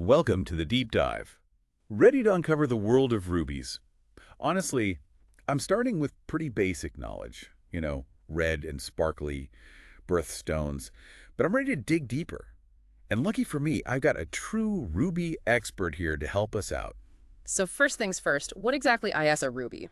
Welcome to the deep dive. Ready to uncover the world of rubies? Honestly, I'm starting with pretty basic knowledge, red and sparkly birthstones, but I'm ready to dig deeper. And lucky for me, I've got a true ruby expert here to help us out. So first things first, what exactly is a ruby?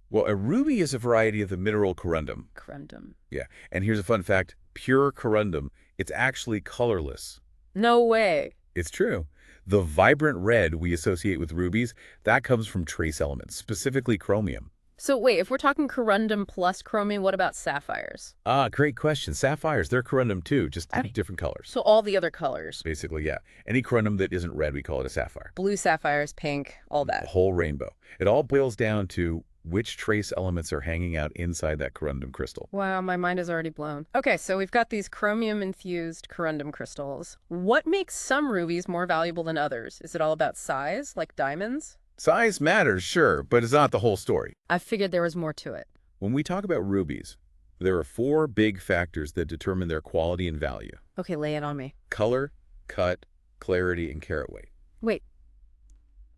Well, a ruby is a variety of the mineral corundum. Corundum. Yeah, and here's a fun fact. Pure corundum, it's actually colorless. No way. It's true. The vibrant red we associate with rubies, that comes from trace elements, specifically chromium. So wait, if we're talking corundum plus chromium, what about sapphires? Great question. Sapphires, they're corundum too, just different colors. So all the other colors. Basically, yeah. Any corundum that isn't red, we call it a sapphire. Blue sapphires, pink, all that. A whole rainbow. It all boils down to which trace elements are hanging out inside that corundum crystal. Wow, my mind is already blown. Okay, so we've got these chromium-infused corundum crystals. What makes some rubies more valuable than others? Is it all about size, like diamonds? Size matters, sure, but it's not the whole story. I figured there was more to it. When we talk about rubies, there are four big factors that determine their quality and value. Okay, lay it on me. Color, cut, clarity, and carat weight. Wait,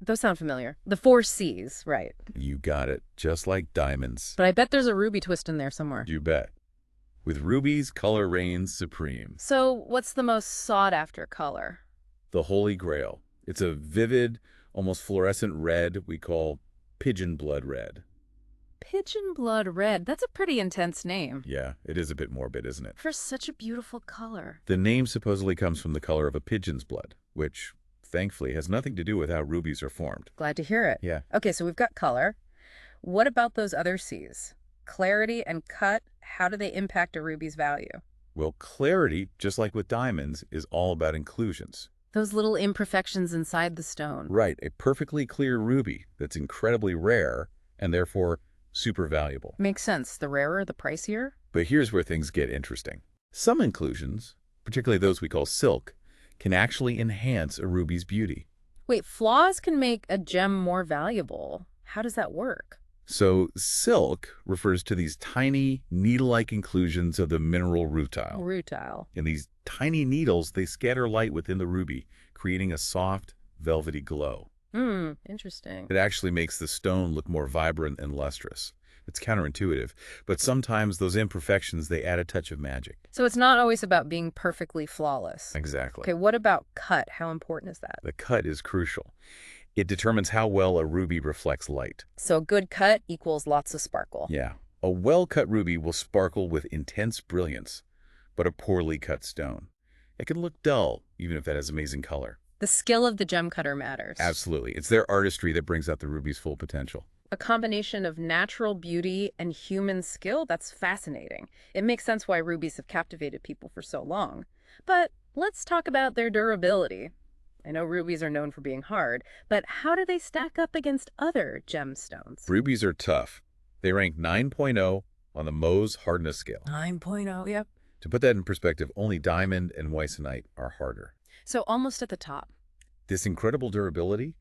those sound familiar. The 4 C's, right. You got it, just like diamonds. But I bet there's a ruby twist in there somewhere. You bet. With rubies, color reigns supreme. So what's the most sought-after color? The Holy Grail. It's a vivid, almost fluorescent red we call pigeon blood red. Pigeon blood red. That's a pretty intense name. Yeah, it is a bit morbid, isn't it? For such a beautiful color. The name supposedly comes from the color of a pigeon's blood, which, thankfully, has nothing to do with how rubies are formed. Glad to hear it. Yeah. Okay, so we've got color. What about those other C's? Clarity and cut, how do they impact a ruby's value? Well, clarity, just like with diamonds, is all about inclusions. Those little imperfections inside the stone. Right, a perfectly clear ruby that's incredibly rare and therefore super valuable. Makes sense. The rarer, the pricier. But here's where things get interesting. Some inclusions, particularly those we call silk, can actually enhance a ruby's beauty. Wait, flaws can make a gem more valuable. How does that work? So silk refers to these tiny needle-like inclusions of the mineral rutile. Rutile. And these tiny needles, they scatter light within the ruby, creating a soft, velvety glow. Interesting. It actually makes the stone look more vibrant and lustrous. It's counterintuitive, but sometimes those imperfections, they add a touch of magic. So it's not always about being perfectly flawless. Exactly. Okay, what about cut? How important is that? The cut is crucial. It determines how well a ruby reflects light. So a good cut equals lots of sparkle. Yeah. A well-cut ruby will sparkle with intense brilliance, but a poorly cut stone, it can look dull, even if that has amazing color. The skill of the gem cutter matters. Absolutely. It's their artistry that brings out the ruby's full potential. A combination of natural beauty and human skill? That's fascinating. It makes sense why rubies have captivated people for so long. But let's talk about their durability. I know rubies are known for being hard, but how do they stack up against other gemstones? Rubies are tough. They rank 9.0 on the Mohs hardness scale. 9.0, yep. To put that in perspective, only diamond and moissanite are harder. So almost at the top. This incredible durability,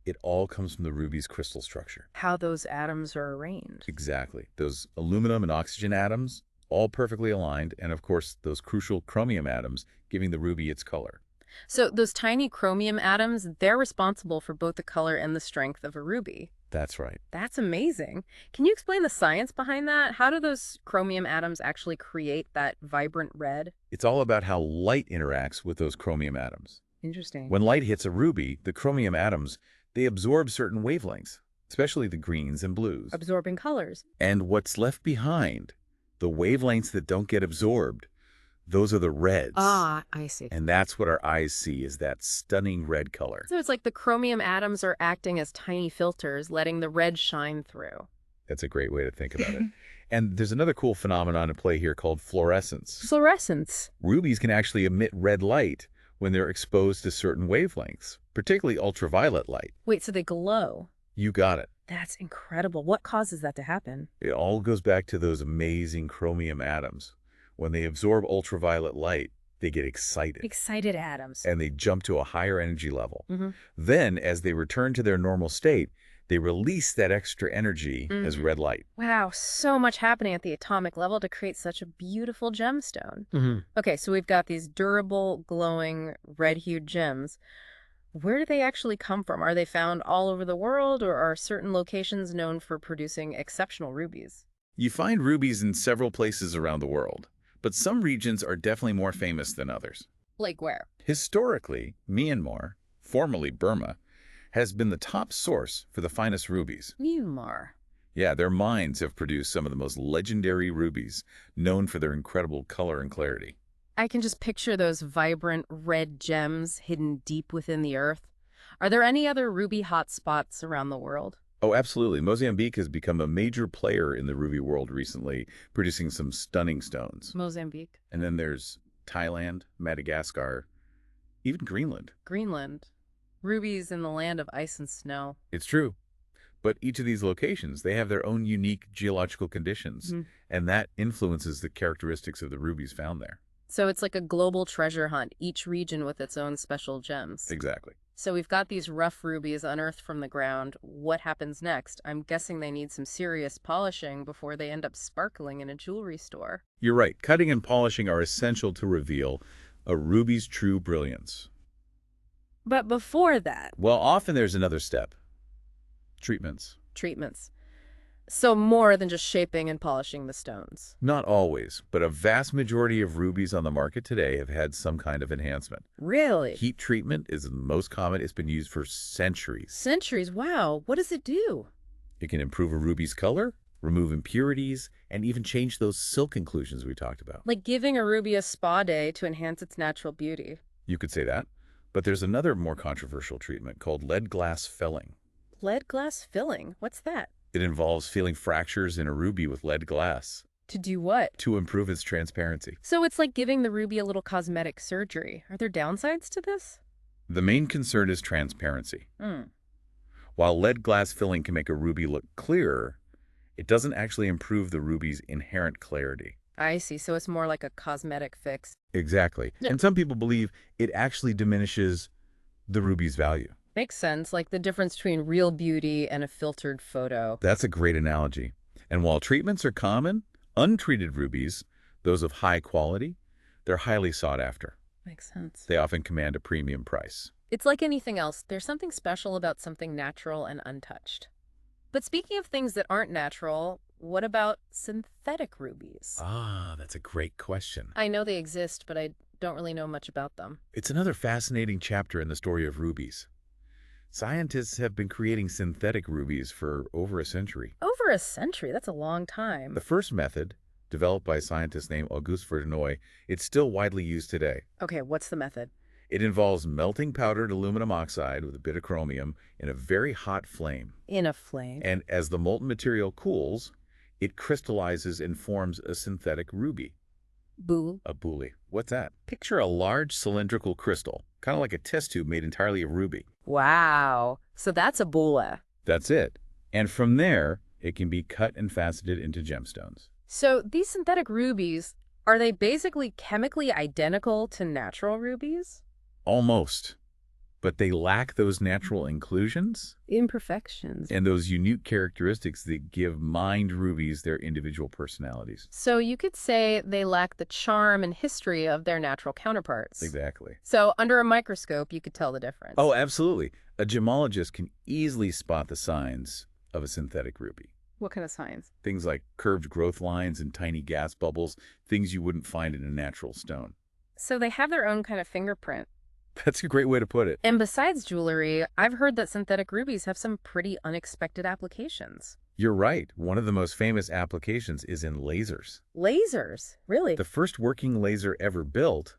it all comes from the ruby's crystal structure. How those atoms are arranged. Exactly. Those aluminum and oxygen atoms, all perfectly aligned, and of course, those crucial chromium atoms giving the ruby its color. So those tiny chromium atoms, they're responsible for both the color and the strength of a ruby. That's right. That's amazing. Can you explain the science behind that? How do those chromium atoms actually create that vibrant red? It's all about how light interacts with those chromium atoms. Interesting. When light hits a ruby, the chromium atoms, they absorb certain wavelengths, especially the greens and blues. Absorbing colors. And what's left behind, the wavelengths that don't get absorbed, those are the reds. Ah, I see. And that's what our eyes see, is that stunning red color. So it's like the chromium atoms are acting as tiny filters, letting the red shine through. That's a great way to think about it. And there's another cool phenomenon at play here called fluorescence. Fluorescence. Rubies can actually emit red light when they're exposed to certain wavelengths, particularly ultraviolet light. Wait, so they glow? You got it. That's incredible. What causes that to happen? It all goes back to those amazing chromium atoms. When they absorb ultraviolet light, they get excited. Excited atoms. And they jump to a higher energy level. Mm-hmm. Then, as they return to their normal state, they release that extra energy as red light. Wow, so much happening at the atomic level to create such a beautiful gemstone. Mm-hmm. Okay, so we've got these durable, glowing, red-hued gems. Where do they actually come from? Are they found all over the world, or are certain locations known for producing exceptional rubies? You find rubies in several places around the world, but some regions are definitely more famous than others. Like where? Historically, Myanmar, formerly Burma, has been the top source for the finest rubies. Myanmar. Yeah, their mines have produced some of the most legendary rubies, known for their incredible color and clarity. I can just picture those vibrant red gems hidden deep within the earth. Are there any other ruby hotspots around the world? Oh, absolutely. Mozambique has become a major player in the ruby world recently, producing some stunning stones. Mozambique. And then there's Thailand, Madagascar, even Greenland. Greenland. Rubies in the land of ice and snow. It's true. But each of these locations, they have their own unique geological conditions, and that influences the characteristics of the rubies found there. So it's like a global treasure hunt, each region with its own special gems. Exactly. So we've got these rough rubies unearthed from the ground. What happens next? I'm guessing they need some serious polishing before they end up sparkling in a jewelry store. You're right. Cutting and polishing are essential to reveal a ruby's true brilliance. But before that, Well, often there's another step. Treatments. treatments. So more than just shaping and polishing the stones. Not always, but a vast majority of rubies on the market today have had some kind of enhancement. Really? Heat treatment is the most common. It's been used for centuries. Centuries. Wow. What does it do? It can improve a ruby's color, remove impurities, and even change those silk inclusions we talked about. Like giving a ruby a spa day to enhance its natural beauty. You could say that. But there's another more controversial treatment called lead glass filling. Lead glass filling? What's that? It involves filling fractures in a ruby with lead glass To do what? to improve its transparency. So it's like giving the ruby a little cosmetic surgery. Are there downsides to this? The main concern is transparency. Hmm. While lead glass filling can make a ruby look clearer, it doesn't actually improve the ruby's inherent clarity. I see. So it's more like a cosmetic fix. Exactly. Yeah. And some people believe it actually diminishes the ruby's value. Makes sense, like the difference between real beauty and a filtered photo. That's a great analogy. And while treatments are common, untreated rubies, those of high quality, they're highly sought after. Makes sense. They often command a premium price. It's like anything else. There's something special about something natural and untouched. But speaking of things that aren't natural, what about synthetic rubies? Ah, that's a great question. I know they exist, but I don't really know much about them. It's another fascinating chapter in the story of rubies. Scientists have been creating synthetic rubies for over a century. Over a century? That's a long time. The first method, developed by a scientist named Auguste Vernoy, it's still widely used today. Okay, what's the method? It involves melting powdered aluminum oxide with a bit of chromium in a very hot flame. In a flame. And as the molten material cools, it crystallizes and forms a synthetic ruby. Boo. A boule. What's that? Picture a large cylindrical crystal, kind of like a test tube made entirely of ruby. Wow. So that's a bulla. That's it. And from there, it can be cut and faceted into gemstones. So these synthetic rubies, are they basically chemically identical to natural rubies? Almost. But they lack those natural inclusions Imperfections. and those unique characteristics that give mined rubies their individual personalities. So you could say they lack the charm and history of their natural counterparts. Exactly. So under a microscope, you could tell the difference. Oh, absolutely. A gemologist can easily spot the signs of a synthetic ruby. What kind of signs? Things like curved growth lines and tiny gas bubbles, things you wouldn't find in a natural stone. So they have their own kind of fingerprint. That's a great way to put it. And besides jewelry, I've heard that synthetic rubies have some pretty unexpected applications. You're right. One of the most famous applications is in lasers. Lasers? Really? The first working laser ever built,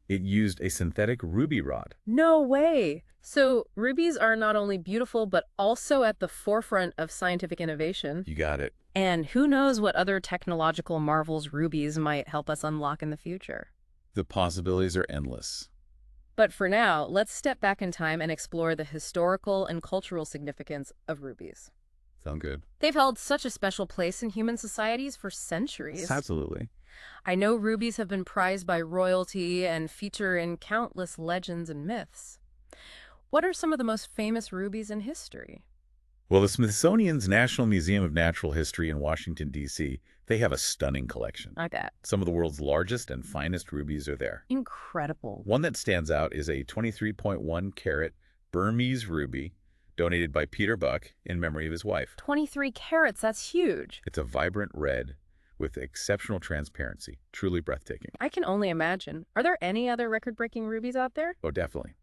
it used a synthetic ruby rod. No way. So rubies are not only beautiful, but also at the forefront of scientific innovation. You got it. And who knows what other technological marvels rubies might help us unlock in the future. The possibilities are endless. But for now, let's step back in time and explore the historical and cultural significance of rubies. Sound good? They've held such a special place in human societies for centuries. Absolutely. I know rubies have been prized by royalty and feature in countless legends and myths. What are some of the most famous rubies in history? Well, the Smithsonian's National Museum of Natural History in Washington, D.C., they have a stunning collection. I bet. Some of the world's largest and finest rubies are there. Incredible. One that stands out is a 23.1 carat Burmese ruby, donated by Peter Buck in memory of his wife. 23 carats, that's huge. It's a vibrant red with exceptional transparency, truly breathtaking. I can only imagine. Are there any other record-breaking rubies out there? Oh, definitely.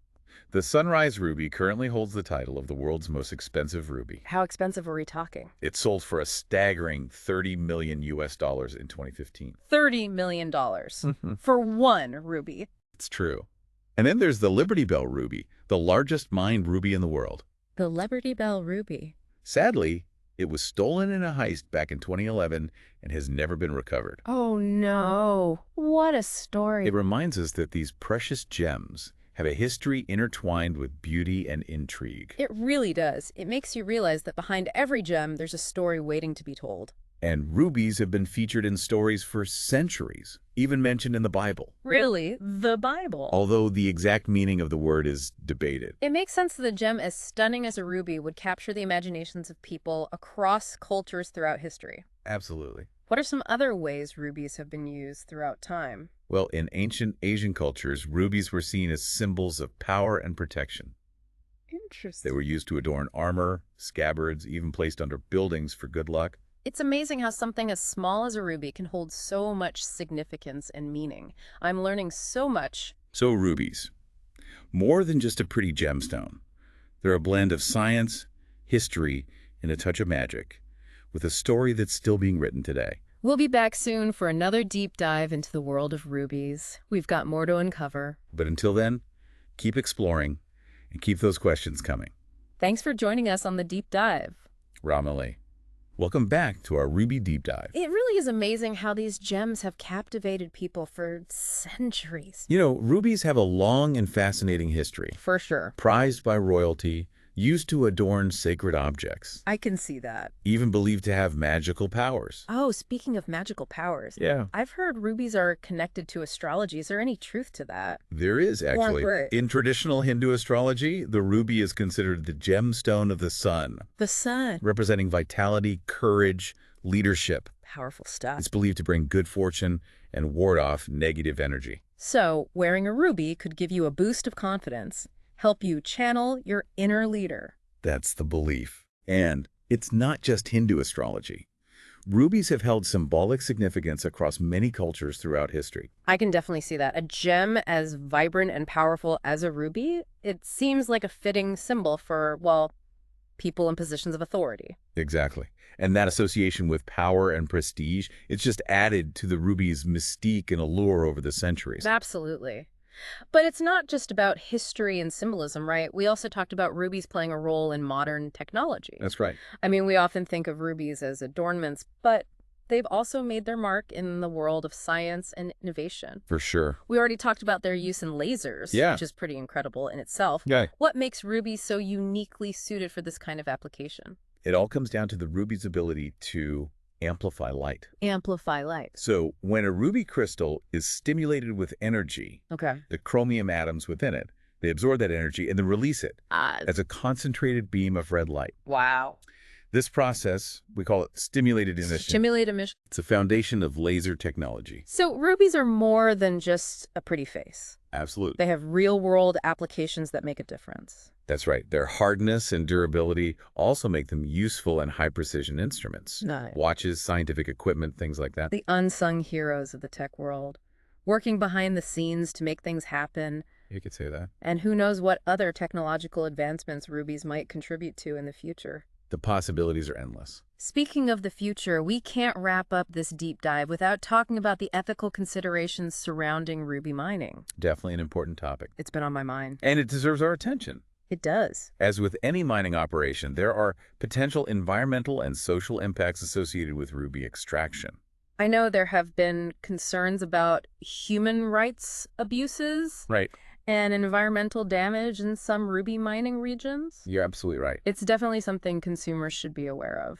The Sunrise Ruby currently holds the title of the world's most expensive ruby. How expensive are we talking? It sold for a staggering $30 million in 2015. $30 million for one ruby. It's true. And then there's the Liberty Bell Ruby, the largest mined ruby in the world. The Liberty Bell Ruby. Sadly, it was stolen in a heist back in 2011 and has never been recovered. Oh no, what a story. It reminds us that these precious gems have a history intertwined with beauty and intrigue. It really does. It makes you realize that behind every gem, there's a story waiting to be told. And rubies have been featured in stories for centuries, even mentioned in the Bible. Really? The Bible? Although the exact meaning of the word is debated. It makes sense that a gem as stunning as a ruby would capture the imaginations of people across cultures throughout history. Absolutely. What are some other ways rubies have been used throughout time? Well, in ancient Asian cultures, rubies were seen as symbols of power and protection. Interesting. They were used to adorn armor, scabbards, even placed under buildings for good luck. It's amazing how something as small as a ruby can hold so much significance and meaning. I'm learning so much. So rubies, more than just a pretty gemstone. They're a blend of science, history, and a touch of magic, with a story that's still being written today. We'll be back soon for another deep dive into the world of rubies. We've got more to uncover. But until then, keep exploring and keep those questions coming. Thanks for joining us on the deep dive. Ramale. Welcome back to our Ruby Deep Dive. It really is amazing how these gems have captivated people for centuries. You know, rubies have a long and fascinating history. For sure. Prized by royalty, used to adorn sacred objects, I can see that. even believed to have magical powers. Oh, speaking of magical powers. Yeah. I've heard rubies are connected to astrology. Is there any truth to that? There is, actually. Right. In traditional Hindu astrology, the ruby is considered the gemstone of the sun, The sun. representing vitality, courage, leadership. Powerful stuff. It's believed to bring good fortune and ward off negative energy. So, wearing a ruby could give you a boost of confidence, help you channel your inner leader. That's the belief. And it's not just Hindu astrology. Rubies have held symbolic significance across many cultures throughout history. I can definitely see that. A gem as vibrant and powerful as a ruby, it seems like a fitting symbol for, well, people in positions of authority. Exactly. And that association with power and prestige, it's just added to the ruby's mystique and allure over the centuries. Absolutely. But it's not just about history and symbolism, right? We also talked about rubies playing a role in modern technology. That's right. I mean, we often think of rubies as adornments, but they've also made their mark in the world of science and innovation. For sure. We already talked about their use in lasers, Yeah. which is pretty incredible in itself. Yeah. What makes rubies so uniquely suited for this kind of application? It all comes down to the ruby's ability to amplify light. Amplify light. So when a ruby crystal is stimulated with energy, Okay. the chromium atoms within it, they absorb that energy and then release it as a concentrated beam of red light. Wow. This process, we call it stimulated emission. Stimulate emission. It's a foundation of laser technology. So rubies are more than just a pretty face. Absolutely. They have real-world applications that make a difference. That's right. Their hardness and durability also make them useful and high-precision instruments. Nice. Watches, scientific equipment, things like that. The unsung heroes of the tech world, working behind the scenes to make things happen. You could say that. And who knows what other technological advancements rubies might contribute to in the future. The possibilities are endless. Speaking of the future, we can't wrap up this deep dive without talking about the ethical considerations surrounding ruby mining. Definitely an important topic. It's been on my mind. And it deserves our attention. It does. As with any mining operation, there are potential environmental and social impacts associated with ruby extraction. I know there have been concerns about human rights abuses Right. and environmental damage in some ruby mining regions. You're absolutely right. It's definitely something consumers should be aware of.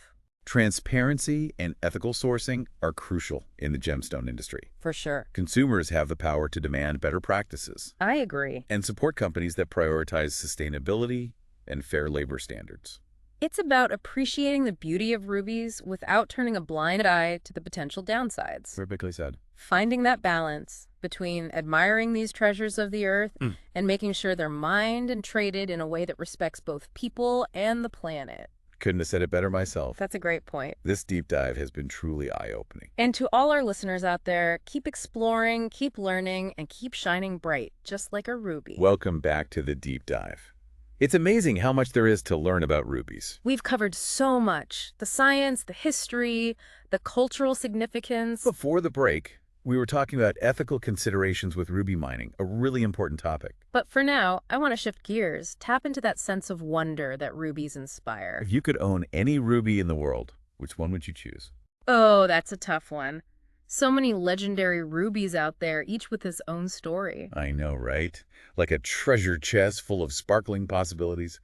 Transparency and ethical sourcing are crucial in the gemstone industry. For sure. Consumers have the power to demand better practices I agree. and support companies that prioritize sustainability and fair labor standards. It's about appreciating the beauty of rubies without turning a blind eye to the potential downsides. Perfectly said. Finding that balance between admiring these treasures of the earth and making sure they're mined and traded in a way that respects both people and the planet. Couldn't have said it better myself. That's a great point. This deep dive has been truly eye-opening. And to all our listeners out there, keep exploring, keep learning, and keep shining bright, just like a ruby. Welcome back to the deep dive. It's amazing how much there is to learn about rubies. We've covered so much: the science, the history, the cultural significance. Before the break, we were talking about ethical considerations with ruby mining, a really important topic. But for now, I want to shift gears, tap into that sense of wonder that rubies inspire. If you could own any ruby in the world, which one would you choose? Oh, that's a tough one. So many legendary rubies out there, each with his own story. I know, right? Like a treasure chest full of sparkling possibilities.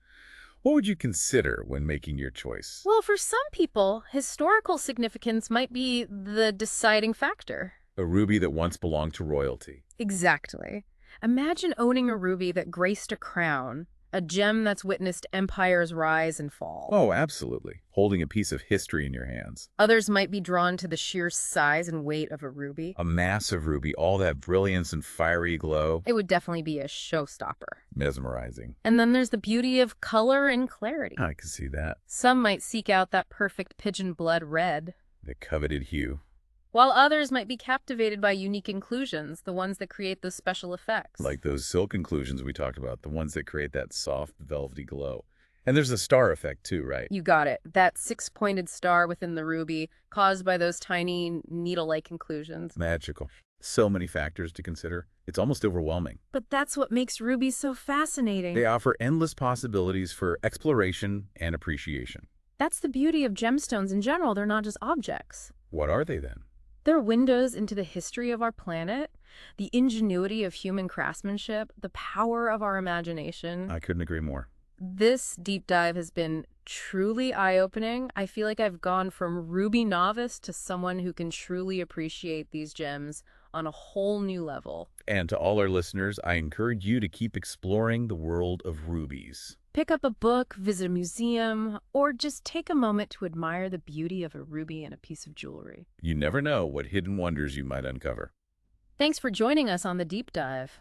What would you consider when making your choice? Well, for some people, historical significance might be the deciding factor. A ruby that once belonged to royalty. Exactly. Imagine owning a ruby that graced a crown, a gem that's witnessed empires rise and fall. Oh, absolutely. Holding a piece of history in your hands. Others might be drawn to the sheer size and weight of a ruby. A massive ruby, all that brilliance and fiery glow. It would definitely be a showstopper. Mesmerizing. And then there's the beauty of color and clarity. I can see that. Some might seek out that perfect pigeon blood red, The coveted hue. while others might be captivated by unique inclusions, the ones that create those special effects. Like those silk inclusions we talked about, the ones that create that soft, velvety glow. And there's a star effect too, right? You got it. That six-pointed star within the ruby, caused by those tiny needle-like inclusions. Magical. So many factors to consider. It's almost overwhelming. But that's what makes rubies so fascinating. They offer endless possibilities for exploration and appreciation. That's the beauty of gemstones in general. They're not just objects. What are they then? They're windows into the history of our planet, the ingenuity of human craftsmanship, the power of our imagination. I couldn't agree more. This deep dive has been truly eye-opening. I feel like I've gone from ruby novice to someone who can truly appreciate these gems on a whole new level. And to all our listeners, I encourage you to keep exploring the world of rubies. Pick up a book, visit a museum, or just take a moment to admire the beauty of a ruby in a piece of jewelry. You never know what hidden wonders you might uncover. Thanks for joining us on the deep dive.